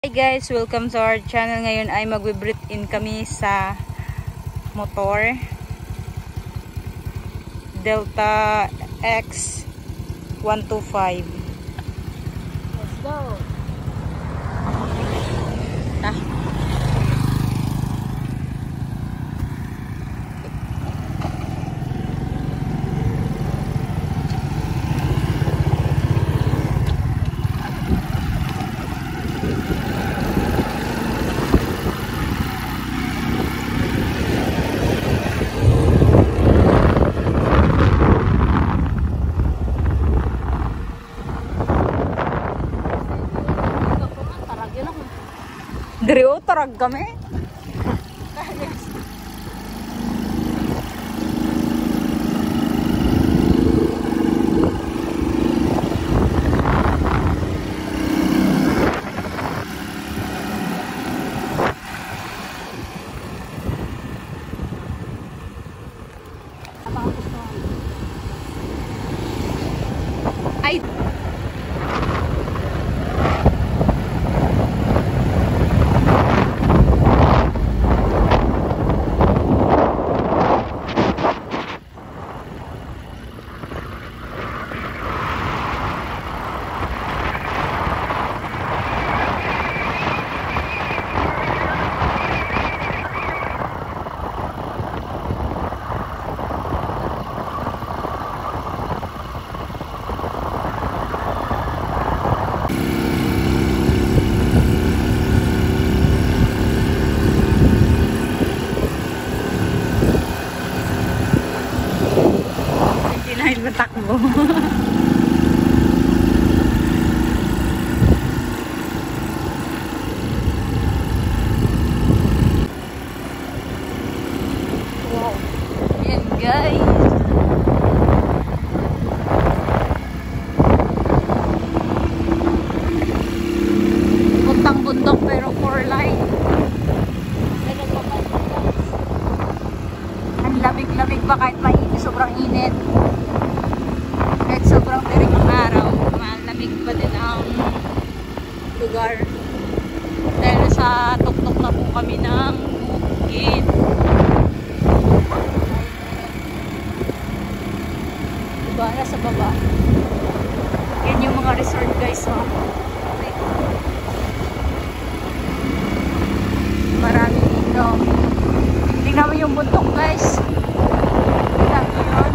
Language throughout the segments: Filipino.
Hi guys, welcome to our channel. Ngayon ay magbe-breathe in kami sa motor Delta X 125. Let's go. Diri o, tarag kami. Ay! Matakbo. Wow. Yan guys. Puntang bundok pero 4-line. Ang lamig-lamig pa kahit mainit, sobrang init. Sobrang tirik ng araw, malamig pa din ang lugar dahil sa tuktok na po kami ng bukid. Diba, nasa baba yan yung mga resort guys, oh. Marami dito. Tingnan mo yung bundok guys. Tingnan mo yun.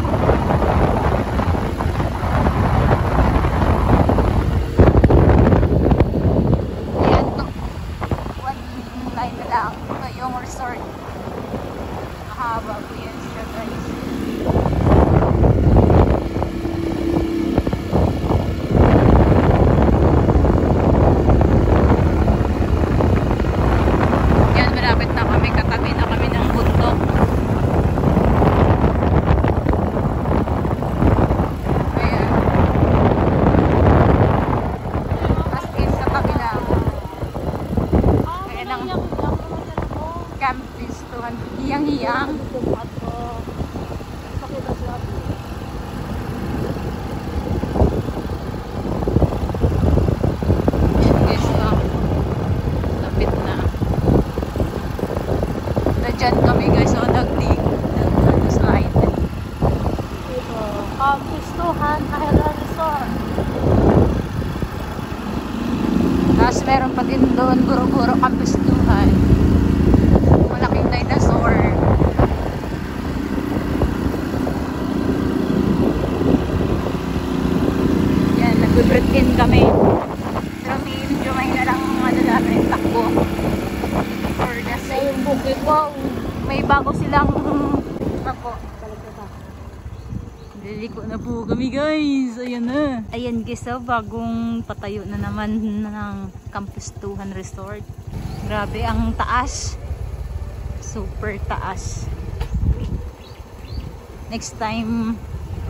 Yung resort mahaba po yan siya guys. Yan, malapit na kami, katabi na kami ng bundok. Ayan, as in sa kabila. Ayan ang campus tuhan, hiyang-hiyang. Guys, lapit na. Nadyan kami guys, so nagdig, nag-slide. Campus tuhan, Ahela Resort. Tapos meron pa din doon, Guro-Guro Campus tuhan. Malaking dinosaur. Yan, nag-breathe in kami. Pero medyo mahina lang ano namin, takbo. For the same bukid. Wow, may bago silang ako. Liliko na po kami guys. Ayan na. Ayan guys, oh, bagong patayo na naman ng Campus Tuhan Resort. Grabe ang taas. Super taas. Next time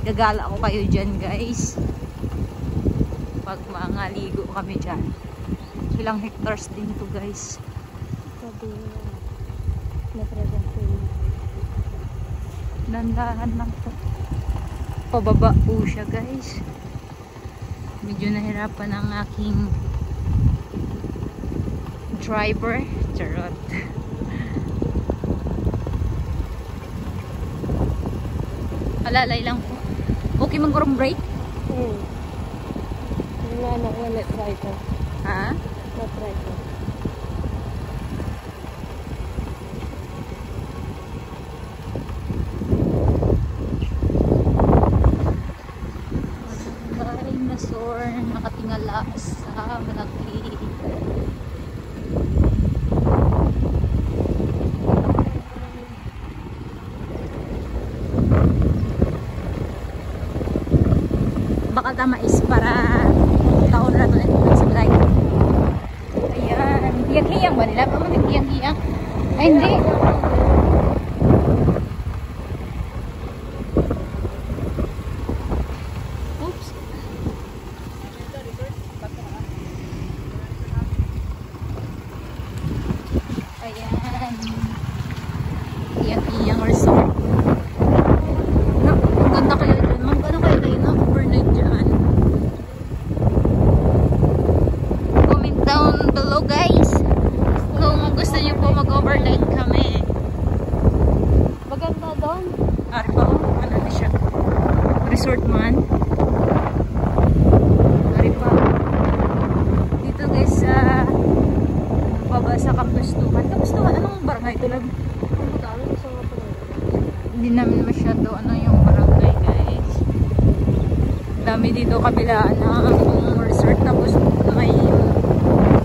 gagala ako kayo dyan guys. Pag mangaligo kami dyan. Ilang hectares din to guys. Sabi na-present ko yun. Dandahan lang to. Pababa po siya guys. Medyo nahirapan ang aking driver. Charot. Alalay lang po. Okay man kurang break? Yung anak ko, let's try ko. Ha? Let's try ko. Dinosaur nakatingala sa malaki. Baka tama is para taon na to sa blind. Ayan. Hiyang-hiyang ba nila? Paano hiyang-hiyang? Ay, hindi. Oops. Ayan. Hiyang-hiyang resort. Ang ganda kaya dyan. Magkano kaya kayo na overnight dyan? Comment down below guys kung gusto nyo po mag-overnight kami. Maganda doon. Ari pa oh, ano na siya? Resort man. Ari pa. Dito guys sa baba sa Kapustuhan. Kapustuhan, anong barangay ito lang? Hindi namin masyado ano yung barangay guys. Dami dito kabilaan ng resort, tapos may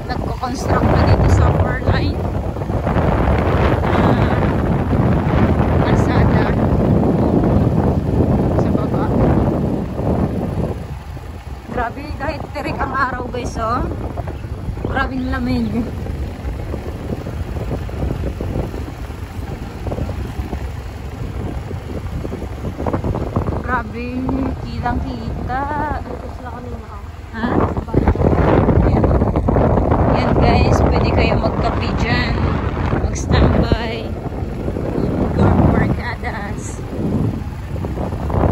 nagko-construct na dito sa upper line. Kalsada sa baba. Grabe, kahit tirik ang araw guys oh. Grabing lamig. Grabe, kilang kita. Dito sila kanina ako. Ha? Yan guys, pwede kayo magkape dyan. Mag-standby. Barkadas.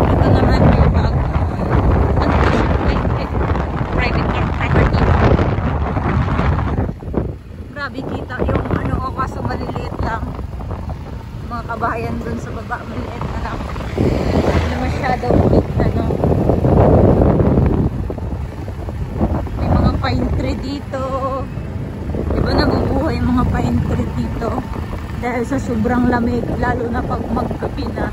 Ito naman yung bago. Ano ito siya? Private property. Grabe kita yung ano o, kaso maliliit lang. Mga kabahayan dun sa baba, maliliit na lang. Hindi masyadong big ano. May mga pine tree dito. Diba nabubuhay yung mga pine tree dito? Dahil sa sobrang lamig, lalo na pag magkapi na.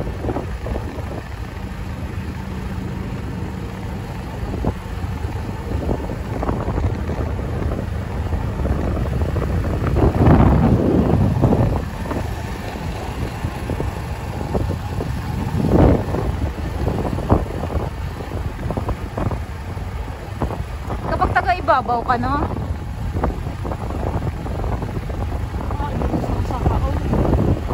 Kapag taga-ibabaw ka, no?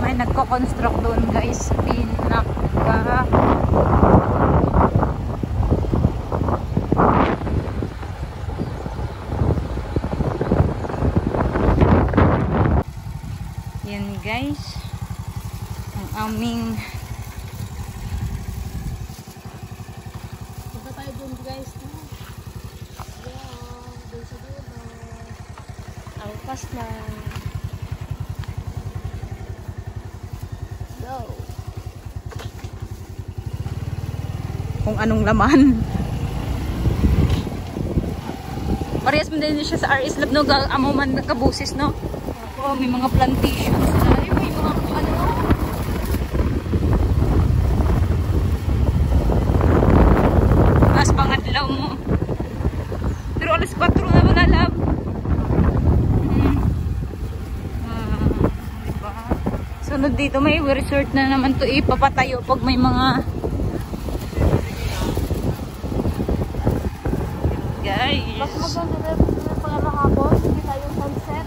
May nagko-construct doon guys. Pinaka yan guys ang aming Punta tayo dun guys. Dun sa dulo. Alpas na. Go. kung anong laman. Parehas mo din siya sa RS Lab, no? Amo man kabusis, no? Oh, may mga plantations na. Ay, may mga ano. Mas pangatlaw mo. Pero alas 4 na ba na, lab? Diba? Sunod dito, may resort na naman to ipapatayo pag may mga Mas guys. maganda na pang hapon. Hindi tayo sunset.